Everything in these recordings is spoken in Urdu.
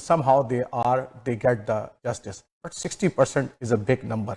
somehow they get the justice, but 60% is a big number।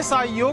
SIO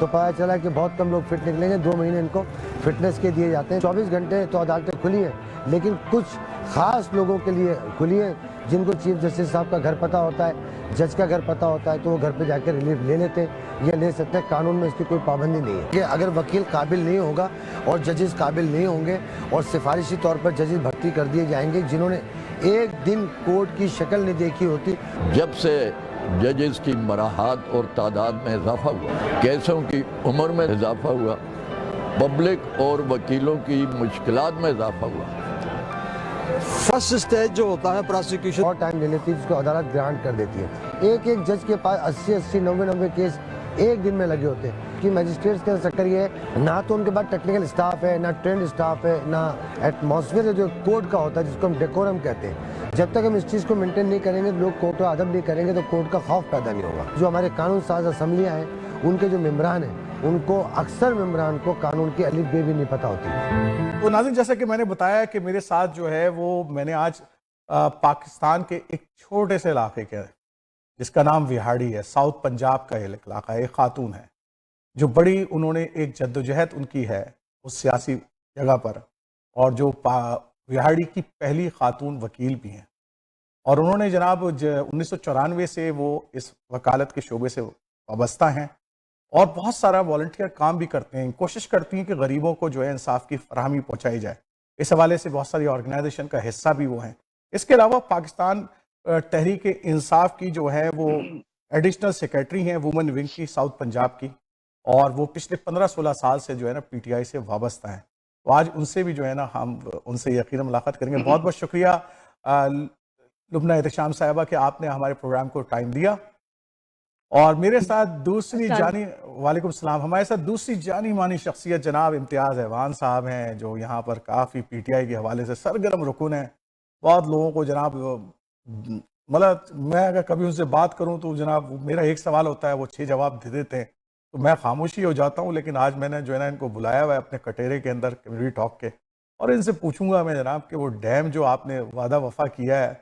تو پتہ چلا کہ بہت کم لوگ فٹ نکلیں گے, 2 مہینے ان کو فٹنس کے دیے جاتے ہیں. 24 گھنٹے تو عدالتیں کھلی ہیں, لیکن کچھ خاص لوگوں کے لیے کھلی ہے جن کو چیف جسٹس صاحب کا گھر پتہ ہوتا ہے, جج کا گھر پتہ ہوتا ہے, تو وہ گھر پہ جا کے ریلیف لے لیتے ہیں یا لے سکتے ہیں. قانون میں اس کی کوئی پابندی نہیں ہے کہ اگر وکیل قابل نہیں ہوگا اور ججز قابل نہیں ہوں گے اور سفارشی طور پر ججز بھرتی کر دیے جائیں گے جنہوں نے ایک دن کورٹ کی شکل نہیں دیکھی ہوتی. جب سے ججز کی مراحت اور تعداد میں اضافہ ہوا, کیسوں کی عمر میں اضافہ ہوا, پبلک اور وکیلوں کی مشکلات میں اضافہ ہوا. فرسٹ اسٹیج جو ہوتا ہے پراسیکیوشن اور ٹائم لے لیتی ہے جس کو عدالت گرانٹ کر دیتی ہے. ایک جج کے پاس 80 90 کیس ایک دن میں لگے ہوتے ہیں. کہ میجسٹریٹس کا چکر یہ ہے, نہ تو ان کے پاس ٹیکنیکل اسٹاف ہے, نہ ٹرینڈ اسٹاف ہے, نہ ایٹماسفیئر جو کورٹ کا ہوتا ہے جس کو ہم ڈیکورم کہتے ہیں. جب تک ہم اس چیز کو مینٹین نہیں کریں گے, لوگ کورٹ کا ادب نہیں کریں گے, تو کورٹ کا خوف پیدا نہیں ہوگا. جو ہمارے قانون ساز اسمبلیاں ہیں ان کے جو ممبران ہیں, ان کو اکثر ممبران کو قانون کی الف بے بھی نہیں پتہ ہوتی. تو ناظرین, جیسا کہ میں نے بتایا کہ میرے ساتھ جو ہے وہ میں نے آج پاکستان کے ایک چھوٹے سے علاقے کے جس کا نام وہاڑی ہے, ساؤتھ پنجاب کا یہ علاقہ ہے, ایک خاتون ہے جو بڑی انہوں نے ایک جدوجہد ان کی ہے اس سیاسی جگہ پر, اور جو وہاڑی کی پہلی خاتون وکیل بھی ہیں, اور انہوں نے جناب 1994 سے وہ اس وکالت کے شعبے سے وابستہ ہیں اور بہت سارا والنٹیئر کام بھی کرتے ہیں. کوشش کرتی ہیں کہ غریبوں کو جو ہے انصاف کی فراہمی پہنچائی جائے. اس حوالے سے بہت ساری آرگنائزیشن کا حصہ بھی وہ ہیں. اس کے علاوہ پاکستان تحریک انصاف کی جو ہے وہ ایڈیشنل سیکریٹری ہیں وومن ونگ کی ساؤتھ پنجاب کی, اور وہ پچھلے 15-16 سال سے جو ہے نا پی ٹی آئی سے وابستہ ہیں. تو آج ان سے بھی جو ہے نا ہم ان سے یقینا ملاقات کریں گے. بہت بہت شکریہ لبنہ احتشام صاحبہ کہ آپ نے ہمارے پروگرام کو ٹائم دیا. اور میرے ساتھ دوسری جانی وعلیکم السلام, ہمارے ساتھ دوسری جانی مانی شخصیت جناب امتیاز ایوان صاحب ہیں, جو یہاں پر کافی پی ٹی آئی کے حوالے سے سرگرم رکن ہیں. بہت لوگوں کو جناب مطلب میں اگر کبھی ان سے بات کروں تو جناب میرا ایک سوال ہوتا ہے وہ 6 جواب دے دیتے ہیں, تو میں خاموشی ہو جاتا ہوں. لیکن آج میں نے جو ہے نا ان کو بلایا ہوا ہے اپنے کٹہرے کے اندر کمیونٹی ٹاک کے, اور ان سے پوچھوں گا میں جناب کہ وہ ڈیم جو آپ نے وعدہ وفا کیا ہے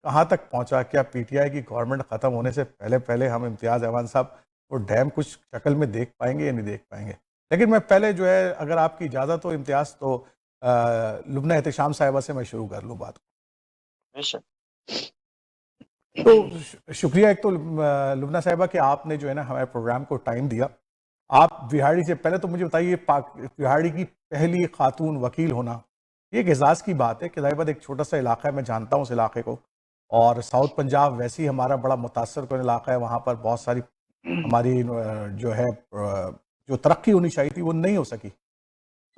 کہاں تک پہنچا. کیا پی ٹی آئی کی گورنمنٹ ختم ہونے سے پہلے ہم امتیاز ایوان صاحب وہ ڈیم کچھ شکل میں دیکھ پائیں گے یا نہیں دیکھ پائیں گے؟ لیکن میں پہلے جو ہے اگر آپ کی اجازت ہو امتیاز, تو لبنہ احتشام صاحبہ سے میں شروع کر لوں بات. تو شکریہ ایک تو لبنہ صاحبہ کہ آپ نے جو ہے نا ہمارے پروگرام کو ٹائم دیا. آپ وہاڑی سے پہلے تو مجھے بتائیے, وہاڑی کی پہلی خاتون وکیل ہونا یہ ایک اعزاز کی بات ہے کہ ظاہر بات ایک چھوٹا سا علاقہ ہے, میں جانتا ہوں اس علاقے کو, اور ساؤتھ پنجاب ویسے ہی ہمارا بڑا متاثر کن علاقہ ہے. وہاں پر بہت ساری ہماری جو ہے جو ترقی ہونی چاہیے تھی وہ نہیں ہو سکی.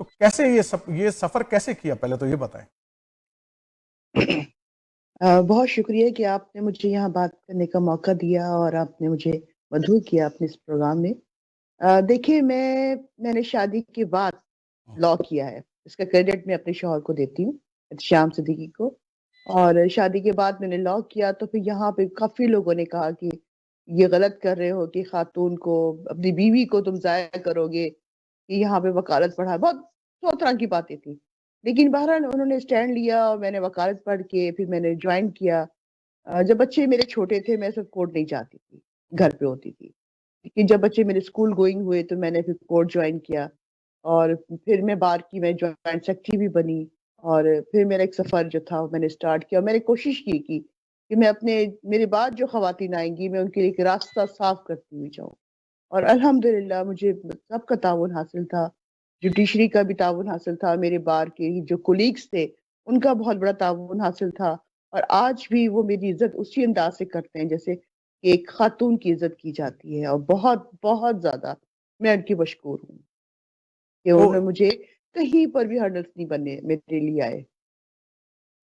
تو کیسے یہ سفر کیسے کیا, پہلے تو یہ بتائیں. بہت شکریہ کہ آپ نے مجھے یہاں بات کرنے کا موقع دیا اور آپ نے مجھے مدعو کیا اپنے اس پروگرام میں. دیکھیے, میں نے شادی کے بعد لاء کیا ہے, اس کا کریڈٹ میں اپنے شوہر کو دیتی ہوں, احتشام صدیقی کو. اور شادی کے بعد میں نے لاء کیا تو پھر یہاں پہ کافی لوگوں نے کہا کہ یہ غلط کر رہے ہو کہ خاتون کو, اپنی بیوی کو تم ضائع کرو گے, کہ یہاں پہ وکالت پڑھا. بہت 100 طرح کی باتیں تھیں, لیکن بہرحال انہوں نے اسٹینڈ لیا اور میں نے وکالت پڑھ کے پھر میں نے جوائن کیا. جب بچے میرے چھوٹے تھے میں صرف کورٹ نہیں جاتی تھی, گھر پہ ہوتی تھی. لیکن جب بچے میرے اسکول گوئنگ ہوئے تو میں نے پھر کورٹ جوائن کیا, اور پھر میں بار کی میں جوائنٹ سیکرٹری بھی بنی. اور پھر میرا ایک سفر جو تھا میں نے اسٹارٹ کیا, میں نے کوشش کی کہ میں میرے بعد جو خواتین آئیں گی میں ان کے لیے ایک راستہ صاف کرتی ہوئی جاؤں. اور الحمدللہ مجھے سب کا تعاون حاصل تھا, جوڈیشری کا بھی تعاون حاصل تھا, میرے بار کے جو کولیگز تھے ان کا بہت بڑا تعاون حاصل تھا. اور آج بھی وہ میری عزت اسی انداز سے کرتے ہیں جیسے کہ ایک خاتون کی عزت کی جاتی ہے, اور بہت بہت زیادہ میں ان کی مشکور ہوں کہ انہوں نے مجھے کہیں پر بھی ہرڈلس نہیں بننے میرے لیے آئے.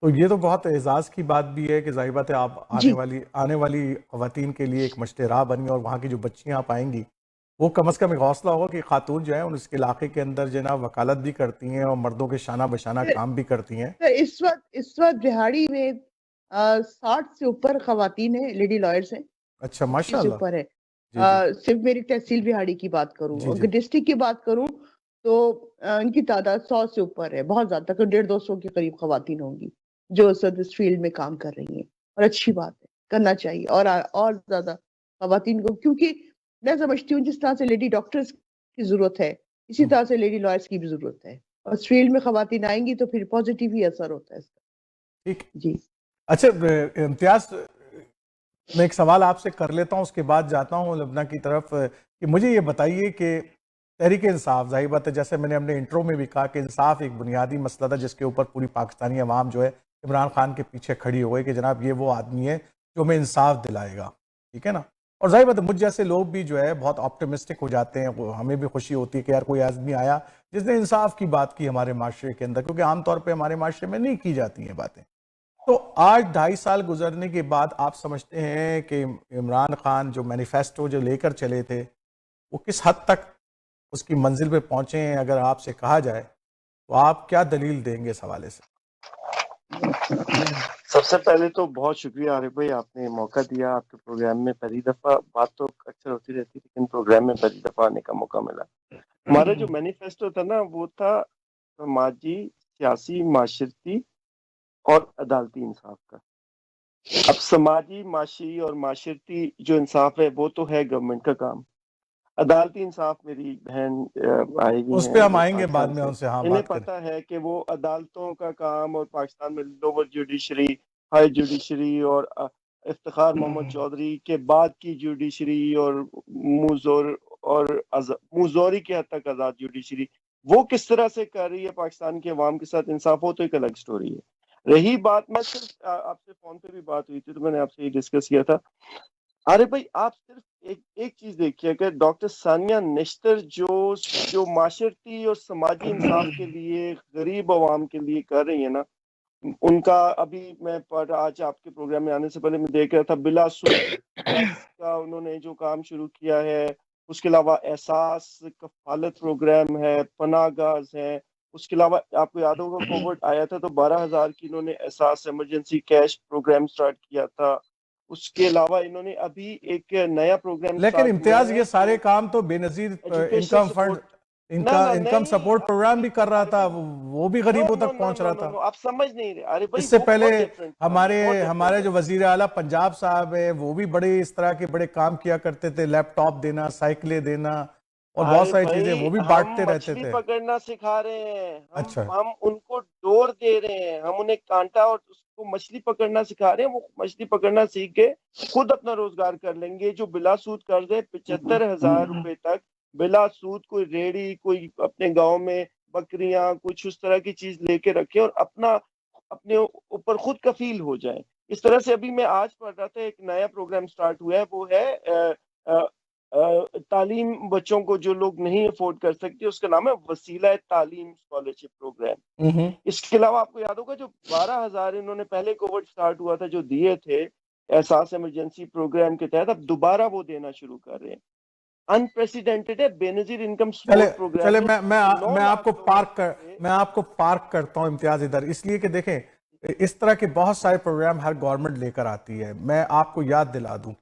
تو یہ تو بہت اعزاز کی بات بھی ہے کہ ظاہر بات ہے آپ آنے والی خواتین کے لیے ایک مشت راہ بنی, اور وہاں کی جو بچیاں آپ آئیں گی وہ کم از کم ایک حوصلہ ہوگا کہ خاتون جو ہیں اس کے علاقے کے اندر جو ہے نا وکالت بھی کرتی ہیں اور مردوں کے شانہ بشانہ کام بھی کرتی ہیں. اس وقت بہاڑی میں 60 سے اوپر خواتین ہیں, لیڈی لائرز ہیں. اچھا, ماشاء اللہ. اوپر ہے. صرف میری تحصیل بہاڑی کی بات کروں, اگر ڈسٹرکٹ کی بات کروں تو ان کی تعداد 100 سے اوپر ہے, بہت زیادہ, تقریباً 150-200 کے قریب خواتین ہوں گی جو اس فیلڈ میں کام کر رہی ہیں. اور اچھی بات ہے, کرنا چاہیے اور زیادہ خواتین کو, کیونکہ میں سمجھتی ہوں جس طرح سے لیڈی ڈاکٹرز کی ضرورت ہے، اسی طرح سے لیڈی لائرس کی بھی ضرورت ہے، اور اس فیلڈ میں خواتین آئیں گی تو پھر پازیٹیو ہی اثر ہوتا ہے اس کا. ٹھیک. جی اچھا امتیاز، میں ایک سوال آپ سے کر لیتا ہوں، اس کے بعد جاتا ہوں لبنہ کی طرف، کہ مجھے یہ بتائیے کہ تحریک انصاف، ظاہر بات ہے جیسے میں نے اپنے انٹرو میں بھی کہا کہ انصاف ایک بنیادی مسئلہ تھا جس کے اوپر پوری پاکستانی عوام جو ہے عمران خان کے پیچھے کھڑی ہو گئی کہ جناب یہ وہ آدمی ہے جو ہمیں انصاف دلائے گا، ٹھیک ہے نا. اور ظاہر بات ہے مجھ جیسے لوگ بھی جو ہے بہت آپٹمسٹک ہو جاتے ہیں، ہمیں بھی خوشی ہوتی ہے کہ یار کوئی آدمی آیا جس نے انصاف کی بات کی ہمارے معاشرے کے اندر، کیونکہ عام طور پہ ہمارے معاشرے میں نہیں کی جاتی ہیں باتیں. تو آج 2.5 سال گزرنے کے بعد آپ سمجھتے ہیں کہ عمران خان جو مینیفیسٹو جو لے کر چلے تھے وہ کس حد تک اس کی منزل پہ پہنچے ہیں؟ اگر آپ سے کہا جائے تو آپ کیا دلیل دیں گے اس حوالے سے؟ سب سے پہلے تو بہت شکریہ عارف بھائی، آپ نے موقع دیا. آپ کے پروگرام میں پہلی دفعہ، بات تو اکثر ہوتی رہتی لیکن پروگرام میں پہلی دفعہ آنے کا موقع ملا. ہمارا جو مینیفیسٹو تھا نا وہ تھا سماجی، سیاسی، معاشرتی اور عدالتی انصاف کا. اب سماجی، معاشی اور معاشرتی جو انصاف ہے وہ تو ہے گورنمنٹ کا کام. عدالتی انصاف میری بہن آئے گی اس ہیں پہ ہم وہ آئیں گے بعد پاکستان میں سے، ان سے، ہاں انہیں بات کریں. پتہ ہے کہ وہ عدالتوں کا کام، اور پاکستان میں لوور جوڈیشری، ہائی جوڈیشری اور افتخار محمد چودھری کے بعد کی جوڈیشری اور موزوری کی حد تک آزاد جوڈیشری وہ کس طرح سے کر رہی ہے پاکستان کے عوام کے ساتھ انصاف، ہو تو ایک الگ سٹوری ہے. رہی بات، میں صرف آپ سے فون پہ بھی بات ہوئی تھی تو میں نے آپ سے یہ ڈسکس کیا تھا عارف بھائی، آپ صرف ایک چیز دیکھیے کہ ڈاکٹر ثانیہ نشتر جو معاشرتی اور سماجی انصاف کے لیے غریب عوام کے لیے کر رہی ہے نا، ان کا ابھی میں آج آپ کے پروگرام میں آنے سے پہلے میں دیکھ رہا تھا بلا سود کا انہوں نے جو کام شروع کیا ہے. اس کے علاوہ احساس کفالت پروگرام ہے، پناہ گاز ہے. اس کے علاوہ آپ کو یاد ہوگا کووڈ آیا تھا تو 12,000 کی انہوں نے احساس ایمرجنسی کیش پروگرام سٹارٹ کیا تھا. اس کے علاوہ انہوں نے ابھی ایک نیا پروگرام لیکن سٹارٹ ہوا امتیاز ہے یہ سارے کام تو بے نظیر ایجوکیشن انکم فنڈ، سپورٹ. نہ انکم نہیں سپورٹ پروگرام بھی کر رہا تھا، وہ بھی غریبوں تک پہنچ رہا تھا. آپ سمجھ نہیں رہے ارے بھائی، اس سے وہ پہلے بہت ڈفرنٹ تھا، وہ بہت ہمارے ڈفرنٹ ہے. جو وزیر اعلیٰ پنجاب صاحب ہیں وہ بھی بڑے اس طرح کے بڑے کام کیا کرتے تھے، لیپ ٹاپ دینا، سائیکلیں دینا اور بہت ارے ساری چیزیں بھائی، وہ بھی ہم بانٹتے رہتے مچھلی تھے. پکڑنا سکھا رہے ہیں، اچھا، ہم ان کو ڈور دے رہے ہیں، ہم انہیں کانٹا اور اس کو مچھلی پکڑنا سکھا رہے ہیں. وہ مچھلی پکڑنا سیکھ کے خود اپنا روزگار کر لیں گے. جو بلا سود قرض ہے 75,000 روپے تک بلا سود، کوئی ریڑی، کوئی اپنے گاؤں میں بکریاں کچھ اس طرح کی چیز لے کے رکھے اور اپنے اوپر خود کفیل ہو جائیں. اس طرح سے ابھی میں آج پڑھ رہا تھا ایک نیا پروگرام سٹارٹ ہوا ہے، وہ ہے تعلیم بچوں کو جو لوگ نہیں افورڈ کر سکتے، اس کا نام ہے وسیلہ تعلیم اسکالرشپ پروگرام. اس کے علاوہ آپ کو یاد ہوگا جو 12,000 انہوں نے پہلے کووڈ سٹارٹ ہوا تھا جو دیے تھے احساس ایمرجنسی پروگرام کے تحت، اب دوبارہ وہ دینا شروع کر رہے ہیں. انپریسیڈنٹڈ ہے، بے نظیر انکم سپورٹ پروگرام چلے ہے. میں آپ کو پارک کرتا ہوں امتیاز ادھر، اس لیے کہ دیکھیں اس طرح کے بہت سارے پروگرام ہر گورنمنٹ لے کر آتی ہے. میں آپ کو یاد دلا دوں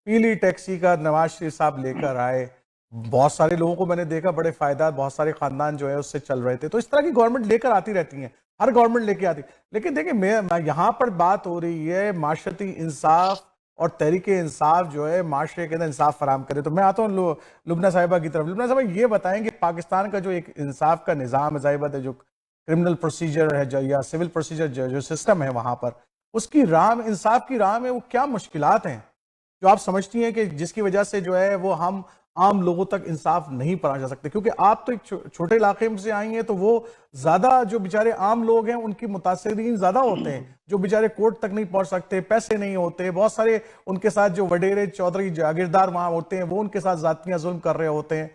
پیلی ٹیکسی کا نواز شریف صاحب لے کر آئے، بہت سارے لوگوں کو میں نے دیکھا بڑے فائدہ، بہت سارے خاندان جو ہے اس سے چل رہے تھے. تو اس طرح کی گورنمنٹ لے کر آتی رہتی ہیں، ہر گورنمنٹ لے کے آتی. لیکن دیکھیں میں یہاں پر بات ہو رہی ہے معاشرتی انصاف اور تحریک انصاف جو ہے معاشرے کے اندر انصاف فراہم کرے. تو میں آتا ہوں لبنہ صاحبہ کی طرف. لبنہ صاحبہ یہ بتائیں کہ پاکستان کا جو ایک انصاف کا نظام ہے، ظاہر بات ہے جو کرمنل پروسیجر ہے یا سول پروسیجر جو سسٹم ہے وہاں پر، اس کی راہ میں، انصاف کی راہ میں وہ کیا مشکلات ہیں جو آپ سمجھتی ہیں کہ جس کی وجہ سے جو ہے وہ ہم عام لوگوں تک انصاف نہیں پہنچا جا سکتے؟ کیونکہ آپ تو ایک چھوٹے علاقے میں سے آئی ہیں، تو وہ زیادہ جو بیچارے عام لوگ ہیں ان کی متاثرین زیادہ ہوتے ہیں، جو بیچارے کورٹ تک نہیں پہنچ سکتے، پیسے نہیں ہوتے، بہت سارے ان کے ساتھ جو وڈیرے چودھری جاگیردار وہاں ہوتے ہیں وہ ان کے ساتھ ذاتیاں ظلم کر رہے ہوتے ہیں.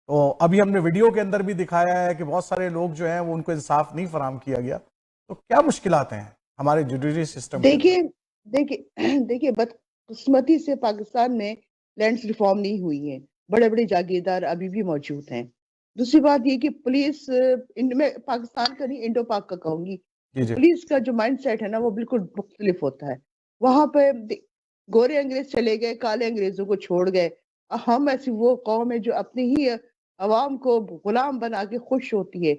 تو ابھی ہم نے ویڈیو کے اندر بھی دکھایا ہے کہ بہت سارے لوگ جو ہیں وہ ان کو انصاف نہیں فراہم کیا گیا. تو کیا مشکلات ہیں ہمارے جوڈیشری سسٹم کے اندر؟ دیکھیے بدقسمتی سے پاکستان میں لینڈز ریفارم نہیں ہوئی ہیں، بڑے بڑے جاگیردار ابھی بھی موجود ہیں. دوسری بات یہ کہ پولیس، میں پاکستان کا نہیں انڈو پاک کا کہوں گی، جی پولیس کا جو مائنڈ سیٹ ہے نا وہ بالکل مختلف ہوتا ہے. وہاں پہ گورے انگریز چلے گئے، کالے انگریزوں کو چھوڑ گئے. ہم ایسی وہ قوم ہے جو اپنی ہی عوام کو غلام بنا کے خوش ہوتی ہے.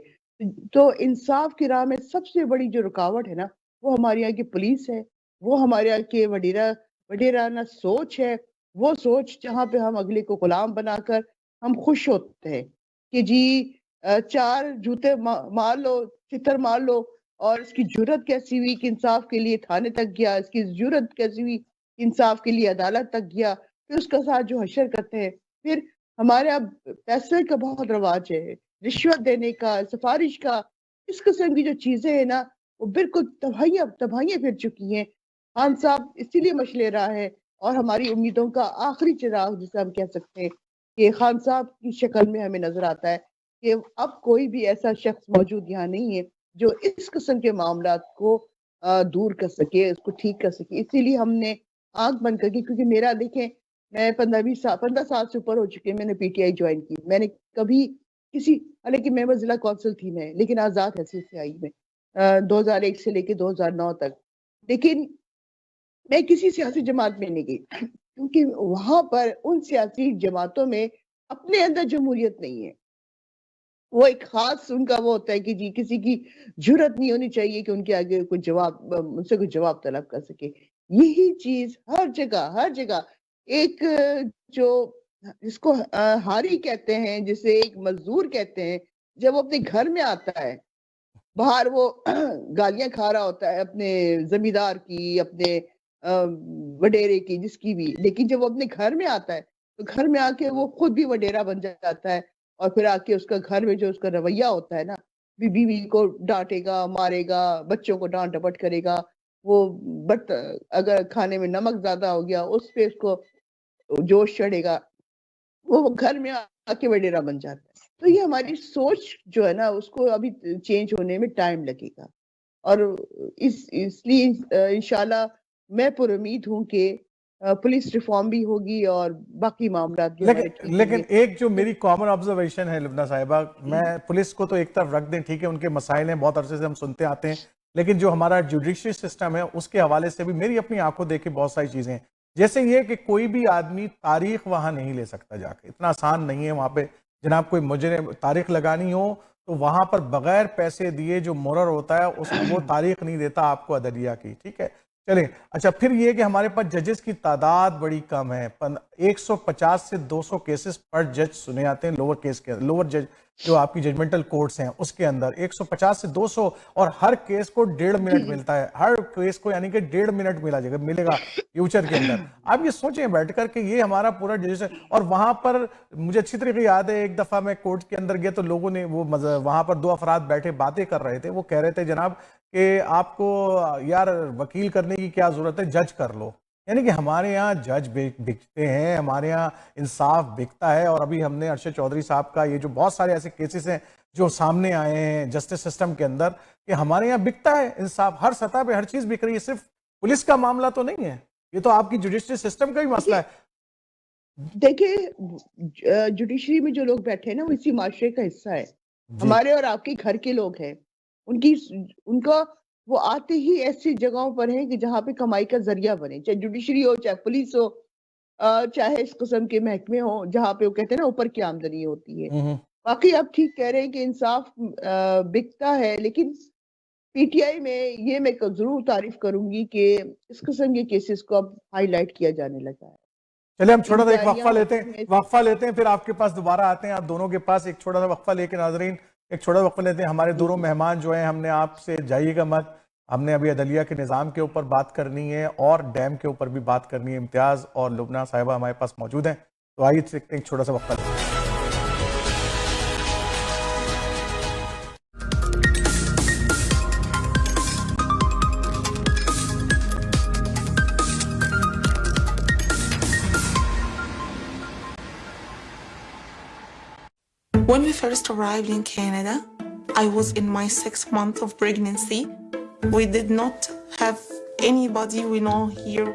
تو انصاف کی راہ میں سب سے بڑی جو رکاوٹ ہے نا وہ ہمارے یہاں کی پولیس ہے، وہ ہمارے یہاں کے وڈیرانہ سوچ ہے. وہ سوچ جہاں پہ ہم اگلے کو غلام بنا کر ہم خوش ہوتے ہیں کہ جی 4 جوتے مار لو، چھتر مار لو، اور اس کی جرت کیسی ہوئی کہ انصاف کے لیے تھانے تک گیا، اس کی جرت کیسی ہوئی کہ انصاف کے لیے عدالت تک گیا، پھر اس کے ساتھ جو حشر کرتے ہیں. پھر ہمارے اب پیسے کا بہت رواج ہے، رشوت دینے کا، سفارش کا، اس قسم کی جو چیزیں ہیں نا وہ بالکل تباہیاں پھر چکی ہیں. خان صاحب اسی لیے مشلے رہا ہے اور ہماری امیدوں کا آخری چراغ جسے ہم کہہ سکتے ہیں کہ خان صاحب کی شکل میں ہمیں نظر آتا ہے کہ اب کوئی بھی ایسا شخص موجود یہاں نہیں ہے جو اس قسم کے معاملات کو دور کر سکے، اس کو ٹھیک کر سکے. اسی لیے ہم نے آنکھ بند کر کے، کیونکہ میرا دیکھیں میں 15 سال سے اوپر ہو چکے، میں نے پی ٹی آئی جوائن کی. میں نے کبھی حالانکہ میں ضلع کونسل تھی، میں لیکن آزاد حیثیت سے آئی میں 2001 سے لے کے 2009 تک. لیکن میں کسی سیاسی جماعت میں نہیں گئی کیونکہ وہاں پر ان سیاسی جماعتوں میں اپنے اندر جمہوریت نہیں ہے. وہ ایک خاص ان کا وہ ہوتا ہے کہ جی کسی کی جرت نہیں ہونی چاہیے کہ ان کے آگے ان سے کوئی جواب طلب کر سکے. یہی چیز ہر جگہ ایک جو جس کو ہاری کہتے ہیں، جسے ایک مزدور کہتے ہیں، جب وہ اپنے گھر میں آتا ہے باہر وہ گالیاں کھا رہا ہوتا ہے اپنے زمیندار کی، اپنے وڈیرے کی، جس کی بھی، لیکن جب وہ اپنے گھر میں آتا ہے تو گھر میں آ کے وہ خود بھی وڈیرا بن جاتا ہے. اور پھر آ کے اس کا گھر میں جو اس کا رویہ ہوتا ہے نا، بیوی کو ڈانٹے گا، مارے گا، بچوں کو ڈانٹ ڈپٹ کرے گا، وہ اگر کھانے میں نمک زیادہ ہو گیا اس پہ اس کو جوش چڑھے گا، وہ گھر میں آ کے وڈیرا بن جاتا ہے. تو یہ ہماری سوچ جو ہے نا اس کو ابھی چینج ہونے میں ٹائم لگے گا، اور اس لیے انشاءاللہ میں پر امید ہوں کہ پولیس ریفارم بھی ہوگی اور باقی معاملات بھی ہمارے ٹھیک ہوں گے. لیکن ایک جو میری کامن آبزرویشن ہے لبنہ صاحبہ، میں پولیس کو تو ایک طرف رکھ دیں، ٹھیک ہے ان کے مسائل ہیں، بہت عرصے سے ہم سنتے آتے ہیں، لیکن جو ہمارا جوڈیشری سسٹم ہے اس کے حوالے سے بھی میری اپنی آنکھوں دیکھے بہت ساری چیزیں ہیں. جیسے یہ کہ کوئی بھی آدمی تاریخ وہاں نہیں لے سکتا جا کے، اتنا آسان نہیں ہے وہاں پہ. جناب کوئی مجھے تاریخ لگانی ہو تو وہاں پر بغیر پیسے دیے جو مرر ہوتا ہے اس کو وہ تاریخ نہیں دیتا آپ کو عدلیہ کی. ٹھیک ہے چلیں. اچھا پھر یہ کہ ہمارے پاس ججز کی تعداد بڑی کم ہے، 150 سے 200 کیسز پر جج سنے آتے ہیں لوور کیس کے، لوور جج جو آپ کی ججمنٹل کورٹس ہیں اس کے اندر 150 سے 200، اور ہر کیس کو 1.5 منٹ ملتا ہے، ہر کیس کو یعنی کہ 1.5 منٹ ملے گا فیوچر کے اندر. آپ یہ سوچیں بیٹھ کر کہ یہ ہمارا پورا ججز ہے. اور وہاں پر مجھے اچھی طریقے یاد ہے ایک دفعہ میں کورٹ کے اندر گیا تو لوگوں نے وہاں پر 2 افراد بیٹھے باتیں کر رہے تھے، وہ کہہ رہے تھے جناب کہ آپ کو یار وکیل کرنے کی کیا ضرورت ہے، جج کر لو. یعنی کہ ہمارے یہاں جج بکتے ہیں، ہمارے یہاں انصاف بکتا ہے. اور ابھی ہم نے ارشد چودھری صاحب کا یہ جو بہت سارے ایسے کیسز ہیں جو سامنے آئے ہیں جسٹس سسٹم کے اندر کہ ہمارے یہاں بکتا ہے انصاف، ہر سطح پہ ہر چیز بک رہی ہے. صرف پولیس کا معاملہ تو نہیں ہے، یہ تو آپ کی جوڈیشری سسٹم کا بھی مسئلہ ہے. دیکھیں جوڈیشری میں جو لوگ بیٹھے ہیں نا وہ اسی معاشرے کا حصہ ہے، ہمارے اور آپ کے گھر کے لوگ ہیں. ان کا وہ آتے ہی ایسی جگہوں پر ہیں کہ جہاں پہ کمائی کا ذریعہ بنے، چاہے جوڈیشری ہو، چاہے پولیس ہو، چاہے اس قسم کے محکمے ہوں جہاں پہ وہ کہتے ہیں نا اوپر کی آمدنی ہوتی ہے. باقی آپ ٹھیک کہہ رہے ہیں کہ انصاف بکتا ہے، لیکن پی ٹی آئی میں یہ میں ضرور تعریف کروں گی کہ اس قسم کے کیسز کو اب ہائی لائٹ کیا جانے لگا ہے. چلے ہم چھوٹا سا ایک وقفہ لیتے ہیں پھر آپ کے پاس دوبارہ آتے ہیں. آپ دونوں کے پاس ایک چھوٹا سا وقفہ لے کے ناظرین ایک چھوٹا سا وقفہ لیتے ہیں. ہمارے دونوں مہمان جو ہیں ہم نے آپ سے جائیے گا مت، ہم نے ابھی عدلیہ کے نظام کے اوپر بات کرنی ہے اور ڈیم کے اوپر بھی بات کرنی ہے. امتیاز اور لبنہ صاحبہ ہمارے پاس موجود ہیں، تو آئیے دیکھتے ہیں ایک چھوٹا سا وقفہ لیتے ہیں. When we first arrived in Canada, I was in my 6th month of pregnancy. We did not have anybody we know here.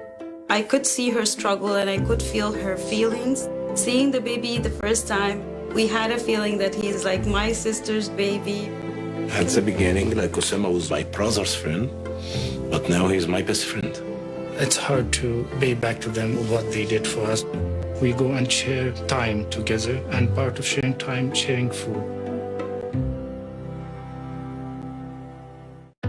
I could see her struggle and I could feel her feelings. Seeing the baby the first time, we had a feeling that he's like my sister's baby. At the beginning, like Osama was my brother's friend, but now he's my best friend. It's hard to pay back to them what they did for us. We go and share time together, and part of sharing time, sharing food.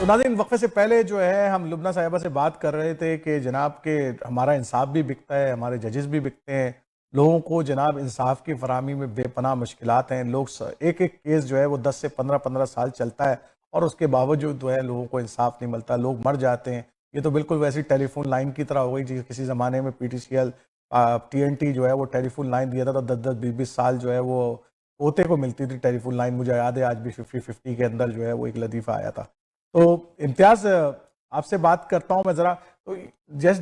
تو ناظرین وقفے سے پہلے جو ہے ہم لبنہ صاحبہ سے بات کر رہے تھے کہ جناب کے ہمارا انصاف بھی بکتا ہے، ہمارے ججز بھی بکتے ہیں، لوگوں کو جناب انصاف کی فراہمی میں بے پناہ مشکلات ہیں، لوگ ایک ایک کیس جو ہے وہ 10 سے 15 سال چلتا ہے اور اس کے باوجود جو ہے لوگوں کو انصاف نہیں ملتا، لوگ مر جاتے ہیں۔ یہ تو بالکل ویسی ٹیلی فون لائن کی طرح ہو گئی جی، کسی زمانے میں PTCL TNT جو ہے وہ ٹیلی فون لائن دیا تھا تو 10 20 سال جو ہے وہ پوتے کو ملتی تھی ٹیلی فون لائن، مجھے یاد ہے آج بھی 50-50 کے اندر جو ہے وہ ایک لطیفہ آیا تھا۔ تو امتیاز آپ سے بات کرتا ہوں میں ذرا، تو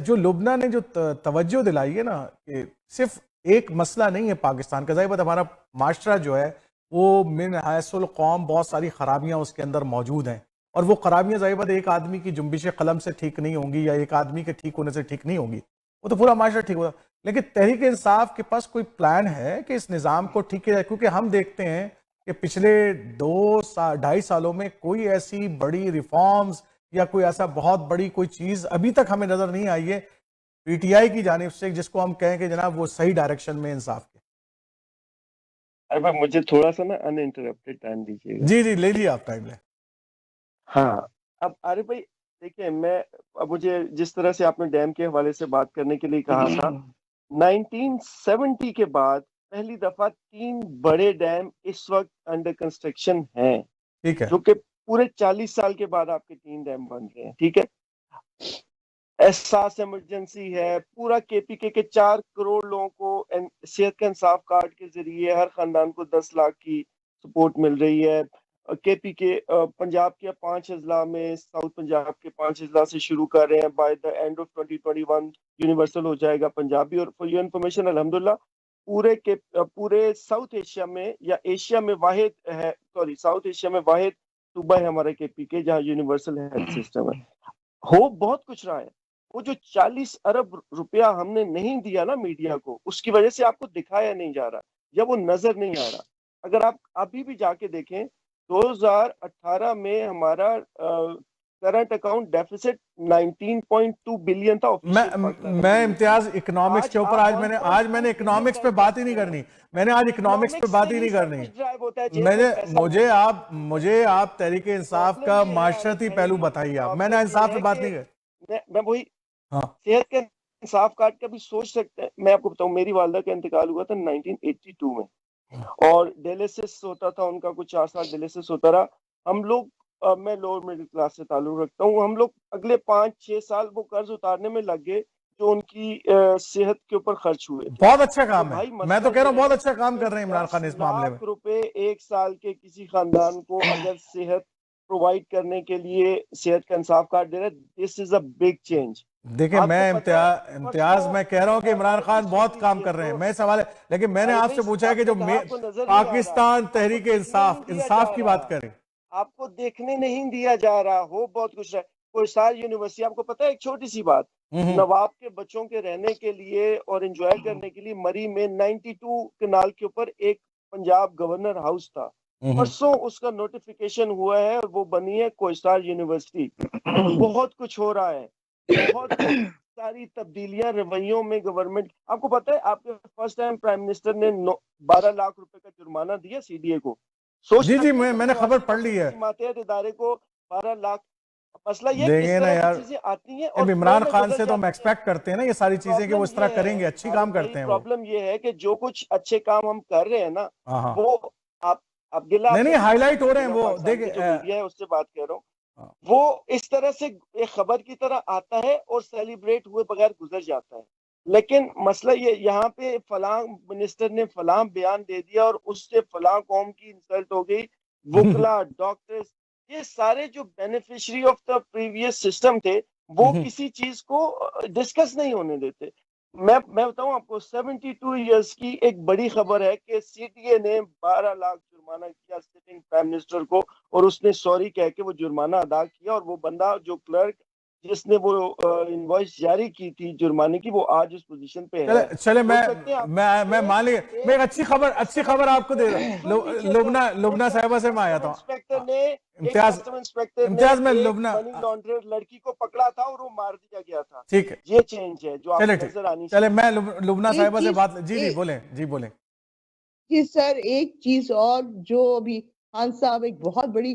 جو لبنہ نے جو توجہ دلائی ہے نا کہ صرف ایک مسئلہ نہیں ہے پاکستان کا، ظاہر بات ہمارا معاشرہ جو ہے وہ من حیث القوم بہت ساری خرابیاں اس کے اندر موجود ہیں، اور وہ خرابیاں ظاہر بات ایک آدمی کی جنبش قلم سے ٹھیک نہیں ہوں گی یا ایک آدمی کے ٹھیک ہونے سے ٹھیک نہیں ہوں گی، وہ تو پورا معاشرہ ٹھیک ہوگا۔ لیکن تحریک انصاف کے پاس کوئی پلان ہے کہ اس نظام کو ٹھیک کیا جائے؟ کیونکہ ہم دیکھتے ہیں کہ پچھلے 2-2.5 سالوں میں کوئی ایسی بڑی ریفارمز یا کوئی ایسا بہت بڑی کوئی چیز ابھی تک ہمیں نظر نہیں آئی ہے PTI کی جانب سے جس کو ہم کہیں کہ جناب وہ صحیح ڈائریکشن میں انصاف کے۔ ارے بھائی مجھے تھوڑا سا نا ان انٹرپٹیڈ ٹائم دیجیے گا۔ جی جی لے لیے آپ ٹائم لیں۔ ہاں اب عارف بھائی دیکھیں، اب مجھے جس طرح سے آپ نے ڈیم کے حوالے سے بات کرنے کے لیے کہا تھا، 1970 کے بعد پہلی دفعہ 3 بڑے ڈیم اس وقت انڈر کنسٹرکشن ہیں، ٹھیک ہے، جو کہ پورے 40 سال کے بعد آپ کے 3 ڈیم بن رہے ہیں، ٹھیک ہے۔ احساس ایمرجنسی ہے، پورا KPK کے 4 کروڑ لوگوں کو صحت کے انصاف کارڈ کے ذریعے ہر خاندان کو 10 لاکھ کی سپورٹ مل رہی ہے۔ KPK پنجاب کے 5 اضلاع میں، ساؤتھ پنجاب کے 5 اضلاع سے شروع کر رہے ہیں، by the end of 2021 universal ہو جائے گا پنجابی۔ اور فور یور انفارمیشن الحمدللہ پورے ساؤتھ ایشیا میں یا ایشیا میں واحد ہے، ساؤتھ ایشیا میں واحد صوبہ ہے ہمارا KPK جہاں یونیورسل ہیلتھ سسٹم ہے۔ ہو بہت کچھ رہا ہے، وہ جو 40 ارب روپیہ ہم نے نہیں دیا نا میڈیا کو، اس کی وجہ سے آپ کو دکھایا نہیں جا رہا یا وہ نظر نہیں آ رہا۔ اگر آپ ابھی بھی جا کے دیکھیں 2018 میں ہمارا کرنٹ اکاؤنٹ ڈیفیسٹ 19.2 بلین تھا۔ میں امتیاز اکنامکس کے اوپر آج میں نے اکنامکس پہ بات ہی نہیں کرنی، میں نے آج اکنامکس پہ بات ہی نہیں کرنی، مجھے آپ تحریک انصاف کا معاشرتی پہلو بتائیے، آپ میں نے انصاف پہ بات نہیں کرنی۔ میں وہی صحت کے انصاف کارڈ کا بھی سوچ سکتے ہیں۔ میں آپ کو بتاؤں، میری والدہ کا انتقال ہوا تھا 1982 میں، اور ڈیلیسس ہوتا تھا ان کا، کچھ 4 سال ڈیلیسس ہوتا رہا۔ ہم لوگ، میں لوور مڈل کلاس سے تعلق رکھتا ہوں، ہم لوگ اگلے 5-6 سال وہ قرض اتارنے میں لگ گئے جو ان کی صحت کے اوپر خرچ ہوئے۔ بہت اچھا کام ہے، میں تو کہہ رہا ہوں بہت اچھا کام کر رہے ہیں عمران خان اس معاملے میں۔ 10 لاکھ روپے ایک سال کے کسی خاندان کو اگر صحت پرووائڈ کرنے کے لیے صحت کا انصاف کارڈ دے رہا ہے، دس از اے بگ چینج۔ دیکھیں میں امتیاز میں کہہ رہا ہوں کہ عمران خان بہت کام کر ررہے ہیں، میں سوال ہے، لیکن میں نے آپ سے پوچھا ہے کہ جو پاکستان تحریک انصاف کی بات کریں، آپ کو دیکھنے نہیں دیا جا رہا ہو بہت کچھ ہے۔ کوئی ساری یونیورسٹی، آپ کو پتہ ہے ایک چھوٹی سی بات، نواب کے بچوں کے رہنے کے لیے اور انجوائے کرنے کے لیے مری میں 92 کنال کے اوپر ایک پنجاب گورنر ہاؤس تھا، پرسوں اس کا نوٹیفیکیشن ہوا ہے اور وہ بنی ہے کوئسٹار یونیورسٹی۔ بہت کچھ ہو رہا ہے، بہت ساری تبدیلیاں رویوں میں گورنمنٹ۔ آپ کو پتہ ہے آپ کے فرسٹ ٹائم پرائم منسٹر نے 12 لاکھ روپے کا جرمانہ دیا CDA کو۔ جی میں نے خبر پڑھ لی ہے، ماتحت ادارے کو 12 لاکھ۔ مسئلہ یہ دیکھیں نا یار، چیزیں آتی ہیں اور عمران خان سے تو ہم ایکسپیکٹ کرتے ہیں نا یہ ساری چیزیں کہ وہ اس طرح کریں گے، اچھی کام کرتے ہیں۔ پرابلم یہ ہے کہ جو کچھ اچھے کام ہم کر رہے ہیں نا، وہ آپ گلا نہیں ہائی لائٹ ہو رہے ہیں، وہ دیکھیں اس سے بات کر رہا ہوں، وہ اس طرح سے ایک خبر کی طرح آتا ہے اور سیلیبریٹ ہوئے بغیر گزر جاتا ہے۔ لیکن مسئلہ یہ یہاں پہ فلاں منسٹر نے فلاں بیان دے دیا اور اس سے فلاں قوم کی انسلٹ ہو گئی، وکلا، ڈاکٹرز، یہ سارے جو beneficiary of the previous system تھے وہ کسی چیز کو ڈسکس نہیں ہونے دیتے۔ میں بتاؤں آپ کو 72 ایئرس کی ایک بڑی خبر ہے کہ CDA نے 12 لاکھ جرمانہ کیا سٹنگ پرائم منسٹر کو، اور اس نے سوری کہہ کے وہ جرمانہ ادا کیا، اور وہ بندہ جو کلرک جس نے وہ انوائس جاری کی تھی جرمانے کی، وہ آج اس پوزیشن پہ ہے۔ چلے میں مان لیا، میں ایک اچھی خبر آپ کو دے رہا ہوں، لبنہ صاحبہ سے میں آیا تھا، امتیاز میں لبنہ منی لانڈرر لڑکی کو پکڑا تھا اور وہ مار دیا گیا تھا۔ ٹھیک ہے، یہ چینج ہے جو آپ نظر آنی چاہیے۔ چلے میں لبنہ صاحبہ سے بات، جی بولیں جی سر، ایک چیز اور جو ابھی خان صاحب ایک بہت بڑی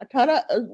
18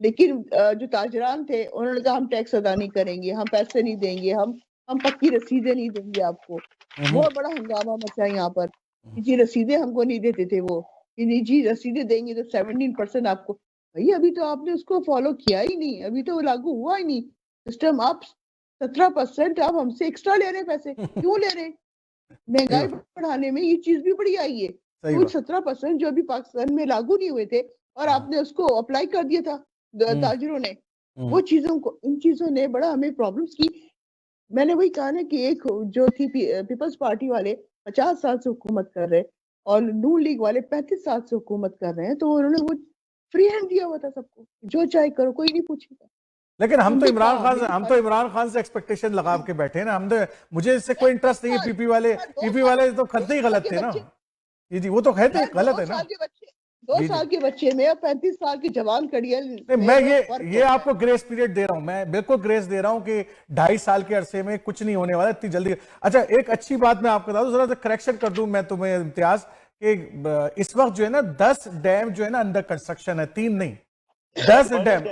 لیکن جو تاجران تھے انہوں نے کہا ہم ٹیکس ادا نہیں کریں گے, ہم پیسے نہیں دیں گے, ہم پکی رسیدیں نہیں دیں گے آپ کو. بہت بڑا ہنگامہ مچا یہاں پر. جی رسیدیں ہم کو نہیں دیتے تھے وہ, کہ نہیں جی رسیدیں دیں گے تو 17% آپ کو. بھائی ابھی تو آپ نے اس کو فالو کیا ہی نہیں, ابھی تو وہ لاگو ہوا ہی نہیں سسٹم. آپ 17% آپ ہم سے ایکسٹرا لے رہے ہیں, پیسے کیوں لے رہے ہیں؟ مہنگائی بڑھانے میں یہ چیز بھی بڑی آئی ہے. تو 17% جو ابھی پاکستان میں لاگو نہیں ہوئے تھے اور آپ نے اس کو اپلائی کر دیا تھا تاجروں نے, وہ چیزوں کو, ان چیزوں نے بڑا ہمیں پرابلمس کی. میں نے وہی کہا نا کہ ایک جو تھی پیپلز پارٹی والے 50 سال سے حکومت کر رہے اور نون لیگ والے 35 سال سے حکومت کر رہے ہیں, تو انہوں نے وہ فری ہینڈ دیا ہوا تھا سب کو, جو چاہے کرو, کوئی نہیں پوچھے گا. لیکن ہم تو عمران خان سے ایکسپیکٹیشن لگا کے بیٹھے ہیں نا. ہم تو, مجھے اس سے کوئی انٹرسٹ نہیں ہے. پی پی والے تو خطے ہی غلط تھے نا. جی وہ تو کہتے ہیں غلط ہے نا. 2 سال کے بچے میں اور 35 سال کی جوان کڑی ہے. میں یہ آپ کو گریس پیریڈ دے رہا ہوں, میں بالکل گریس دے رہا ہوں کہ 2.5 سال کے عرصے میں کچھ نہیں ہونے والا اتنی جلدی. اچھا ایک اچھی بات میں آپ کو بتا دوں, ذرا سا کریکشن کر دوں میں تمہیں امتیاز, کہ اس وقت جو ہے نا 10 ڈیم جو ہے نا انڈر کنسٹرکشن ہے, 3 نہیں 10 ڈیم.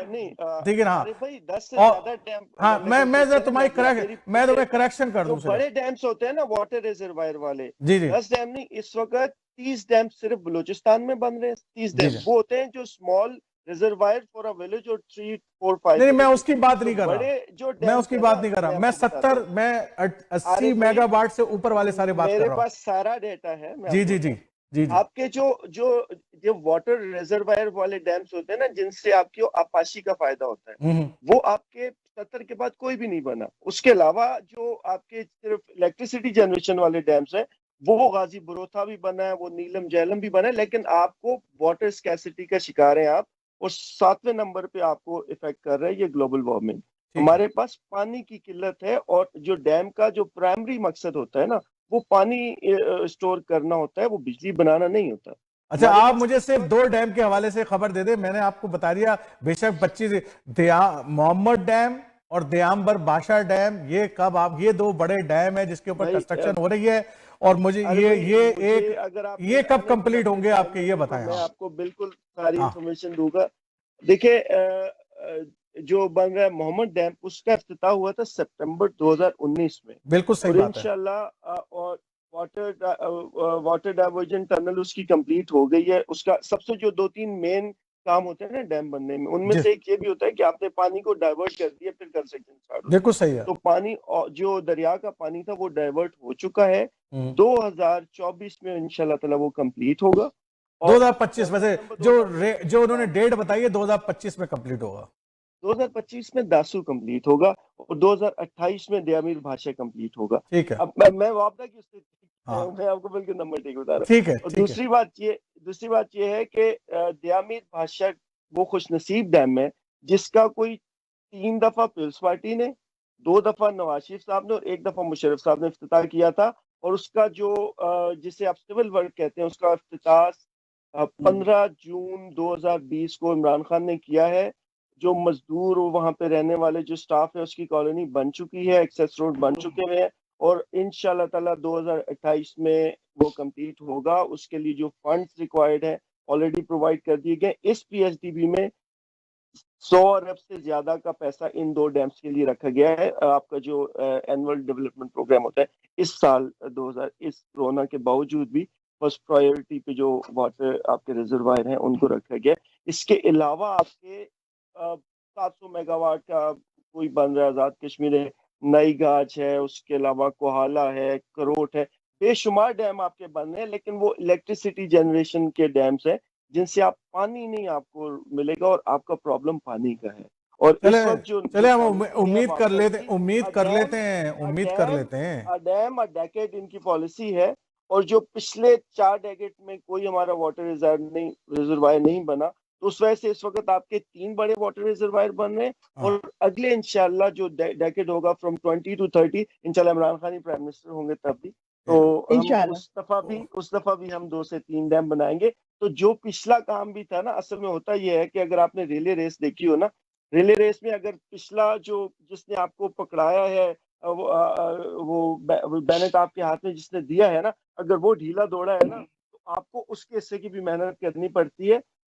ٹھیک ہے نا, ہاں میں ذرا تمہیں کریکشن کر دوں. بڑے ڈیمز ہوتے ہیں نا واٹر ریزروائر والے, جی 10 ڈیم نہیں, اس وقت 30 ڈیم صرف بلوچستان میں بن رہے ہیں. 30 ڈیم وہ ہوتے ہیں جو small reservoir for a village, اور 3 4 5. نہیں میں اس کی بات نہیں کر رہا, میں اس کی بات نہیں کر رہا. میں 80 میگا واٹ سے اوپر والے سارے بات کر رہا ہوں. میرے پاس سارا ڈیٹا ہے. جی آپ کے جو واٹر ریزروائر والے ڈیمز ہوتے ہیں نا, جن سے آپ کی آبپاشی کا فائدہ ہوتا ہے, وہ آپ کے 70 کے بعد کوئی بھی نہیں بنا. اس کے علاوہ جو آپ کے صرف الیکٹریسٹی جنریشن والے ڈیمز ہیں, وہ غازی بروتھا بھی بنا ہے, وہ نیلم جہلم بھی بنا ہے, لیکن آپ کو واٹر اسکیسٹی کا شکار ہیں آپ. اور 7ویں نمبر پہ آپ کو افیکٹ کر رہا ہے یہ گلوبل وارمنگ. ہمارے پاس پانی کی قلت ہے, اور جو ڈیم کا جو پرائمری مقصد ہوتا ہے نا, وہ پانی اسٹور کرنا ہوتا ہے, وہ بجلی بنانا نہیں ہوتا. اچھا آپ مجھے صرف 2 ڈیم کے حوالے سے خبر دے دیں. میں نے آپ کو بتا دیا بے شک 25 محمد ڈیم اور دیامبر بادشاہ ڈیم, یہ کب آپ, یہ 2 بڑے ڈیم ہیں جس کے اوپر کنسٹرکشن ہو رہی ہے, اور مجھے یہ کب کمپلیٹ ہوں گے آپ کے, یہ بتائیں. میں آپ کو بالکل ساری انفارمیشن دوں گا. دیکھیں جو بن رہا ہے محمد ڈیم, اس کا افتتاح ہوا تھا سپٹمبر 2019 میں. بالکل صحیح بات ہے. انشاءاللہ اور واٹر ڈائیورژن ٹنل اس کی کمپلیٹ ہو گئی ہے. اس کا سب سے جو 2-3 مین کام ہوتے ہیں نا ڈیم بننے میں, ان میں سے ایک یہ بھی ہوتا ہے کہ آپ نے پانی کو ڈائیورٹ کر دیا, پھر کنسٹرکشن سٹارٹ. بالکل صحیح ہے. تو پانی جو دریا کا پانی تھا وہ ڈائیورٹ ہو چکا ہے. 2024 میں انشاءاللہ تعالی وہ کمپلیٹ ہوگا. 2025 ویسے جو انہوں نے ڈیٹ بتائی ہے 2025 میں کمپلیٹ ہوگا. 2025 میں داسو کمپلیٹ ہوگا, اور 2028 میں دیامیر بھاشا کمپلیٹ ہوگا. ٹھیک ہے. اب میں واپس کی میں آپ کو بالکل نمبر ٹھیک بتا رہا ہوں. ٹھیک ہے. اور دوسری بات یہ ہے کہ دیامیر بھاشا وہ خوش نصیب ڈیم ہے جس کا کوئی 3 دفعہ پیپلز پارٹی نے, 2 دفعہ نواز شریف صاحب نے, اور 1 دفعہ مشرف صاحب نے افتتاح کیا تھا. اور اس کا جو جسے آپ سول ورک کہتے ہیں, اس کا افتتاح 15 جون 2020 کو عمران خان نے کیا ہے. جو مزدور وہاں پہ رہنے والے جو سٹاف ہے, اس کی کالونی بن چکی ہے, ایکسیس روڈ بن چکے ہیں, اور انشاءاللہ تعالی 2028 میں وہ کمپلیٹ ہوگا. اس کے لیے جو فنڈز ریکوائرڈ ہیں آلریڈی پرووائڈ کر دیے گئے. اس پی ایس ڈی بی میں 100 ارب سے زیادہ کا پیسہ ان 2 ڈیمز کے لیے رکھا گیا ہے. آپ کا جو اینول ڈیولپمنٹ پروگرام ہوتا ہے اس سال اس کورونا کے باوجود بھی فرسٹ پرائیورٹی پہ جو واٹر آپ کے ریزروائر ہیں ان کو رکھا گیا. اس کے علاوہ آپ کے 700 میگا واٹ کا کوئی بن رہا ہے آزاد کشمیر ہے, نئی گاج ہے, اس کے علاوہ کوہالہ ہے, کروٹ ہے, بے شمار ڈیم آپ کے بن رہے ہیں. لیکن وہ الیکٹریسٹی جنریشن کے ڈیمز ہیں جن سے آپ پانی نہیں آپ کو ملے گا, اور آپ کا پرابلم پانی کا ہے. اور اس وقت جو ہم امید کر لیتے ہیں ڈیم اور ڈیکیڈ ان کی پالیسی ہے. اور جو پچھلے 4 ڈیکیڈ میں کوئی ہمارا واٹر ریزروائر نہیں بنا, تو اس وجہ سے اس وقت آپ کے 3 بڑے واٹر ریزروائر بن رہے ہیں. اور اگلے انشاءاللہ جو ڈیکیڈ ہوگا فرام 20 to 30, انشاءاللہ عمران خان ہی پرائم منسٹر ہوں گے تب بھی, تو اس دفعہ بھی ہم 2 سے 3 ڈیم بنائیں گے. تو جو پچھلا کام بھی تھا نا, اصل میں ہوتا یہ ہے کہ اگر آپ نے ریلے ریس دیکھی ہو نا, ریلے ریس میں اگر پچھلا جس نے آپ کو پکڑایا ہے, وہ بینٹ آپ کے ہاتھ میں جس نے دیا ہے نا, اگر وہ ڈھیلا دوڑا ہے نا, تو آپ کو اس کے حصے کی بھی محنت کرنی پڑتی ہے.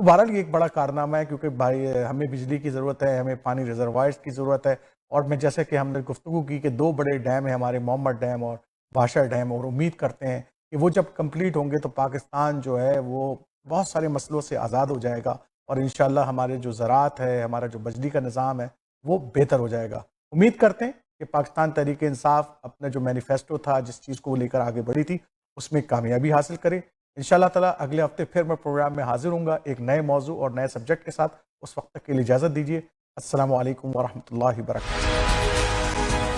تو بہرحال یہ ایک بڑا کارنامہ ہے، کیونکہ بھائی ہمیں بجلی کی ضرورت ہے، ہمیں پانی ریزروائرز کی ضرورت ہے، اور میں جیسے کہ ہم نے گفتگو کی کہ 2 بڑے ڈیم ہیں ہمارے، محمد ڈیم اور بھاشا ڈیم، اور امید کرتے ہیں کہ وہ جب کمپلیٹ ہوں گے تو پاکستان جو ہے وہ بہت سارے مسئلوں سے آزاد ہو جائے گا، اور انشاءاللہ ہمارے جو زراعت ہے، ہمارا جو بجلی کا نظام ہے وہ بہتر ہو جائے گا۔ امید کرتے ہیں کہ پاکستان تحریک انصاف اپنا جو مینیفیسٹو تھا، جس چیز کو وہ لے کر آگے بڑھی تھی، اس میں کامیابی حاصل کرے۔ انشاءاللہ تعالیٰ اگلے ہفتے پھر میں پروگرام میں حاضر ہوں گا ایک نئے موضوع اور نئے سبجیکٹ کے ساتھ۔ اس وقت تک کے لیے اجازت دیجیے۔ السلام علیکم ورحمۃ اللہ وبرکاتہ۔